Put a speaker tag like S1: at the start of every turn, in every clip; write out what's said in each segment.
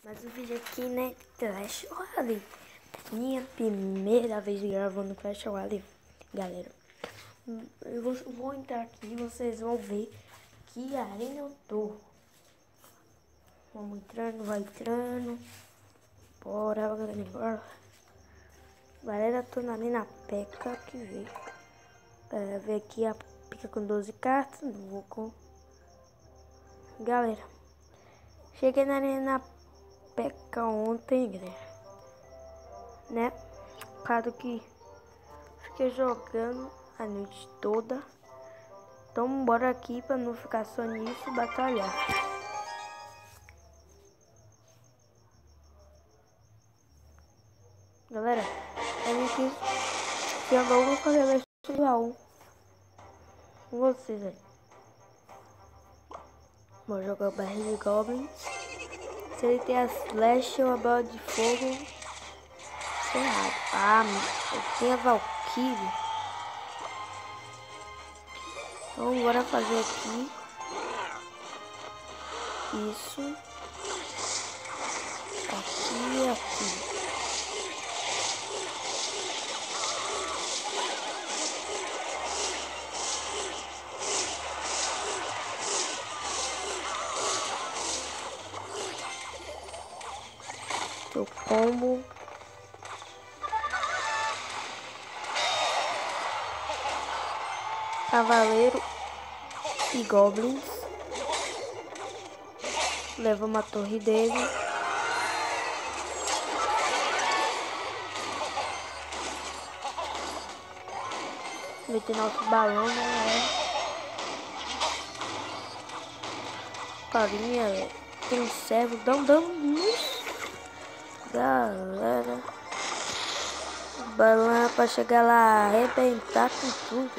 S1: Mais um vídeo aqui, né? Clash Royale. Minha primeira vez gravando Clash Royale, galera. Eu vou entrar aqui e vocês vão ver que arena eu tô. Vamos entrando, vai entrando. Bora, galera, bora. Galera, tô na arena P.E.K.K.A que vê. Vê aqui a pica com 12 cartas. Não vou com. Galera, cheguei na arena P.E.K.K.A ontem, galera. Né? Claro que fiquei jogando a noite toda. Então bora aqui pra não ficar só nisso, batalhar. Galera, a gente já vou fazer vestibular com vocês aí. Vou jogar o barril de Goblins. Se ele tem a Slash ou a bola de fogo, ferrado. Ah, eu tenho a Valkyrie. Então bora fazer aqui. Isso. Aqui e aqui. Seu combo. Cavaleiro e Goblins. Leva uma torre dele. Meter nosso balão, né? Carinha, tem um servo dando galera. O balão é pra chegar lá arrebentar com tudo.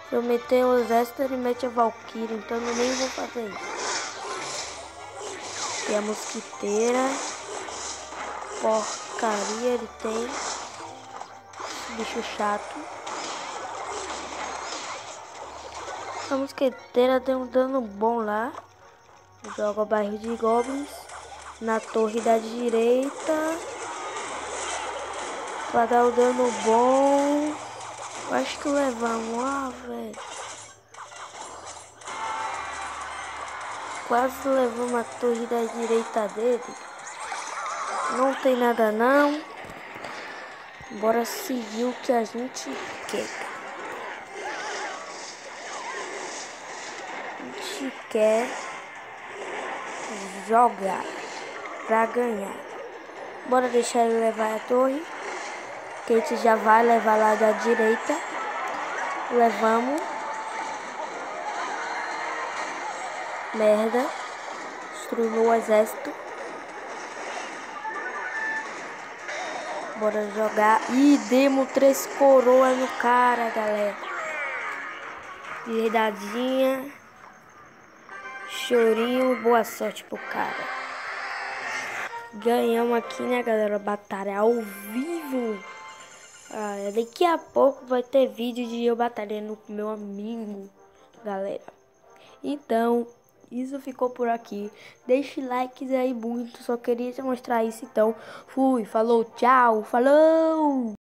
S1: Se eu meter o exército, ele mete a Valkyrie, então eu nem vou fazer isso. Tem a mosquiteira. Porcaria ele tem. Bicho chato. A mosquiteira tem um dano bom lá. Joga o barril de Goblins na torre da direita. Pra dar o dano bom. Acho que levamos. Ah, velho. Quase levamos a torre da direita dele. Não tem nada não. Bora seguir o que a gente quer. A gente quer jogar pra ganhar. Bora deixar ele levar a torre. Que a gente já vai levar lá da direita. Levamos. Merda. Destruiu o exército. Bora jogar. Ih, demos 3 coroas no cara, galera. Verdadinha. Chorinho. Boa sorte pro cara. Ganhamos aqui, né, galera? Batalha ao vivo. Daqui a pouco vai ter vídeo de eu batalhando com meu amigo, galera. Então, isso ficou por aqui. Deixe likes aí muito. Só queria te mostrar isso, então. Fui, falou, tchau, falou!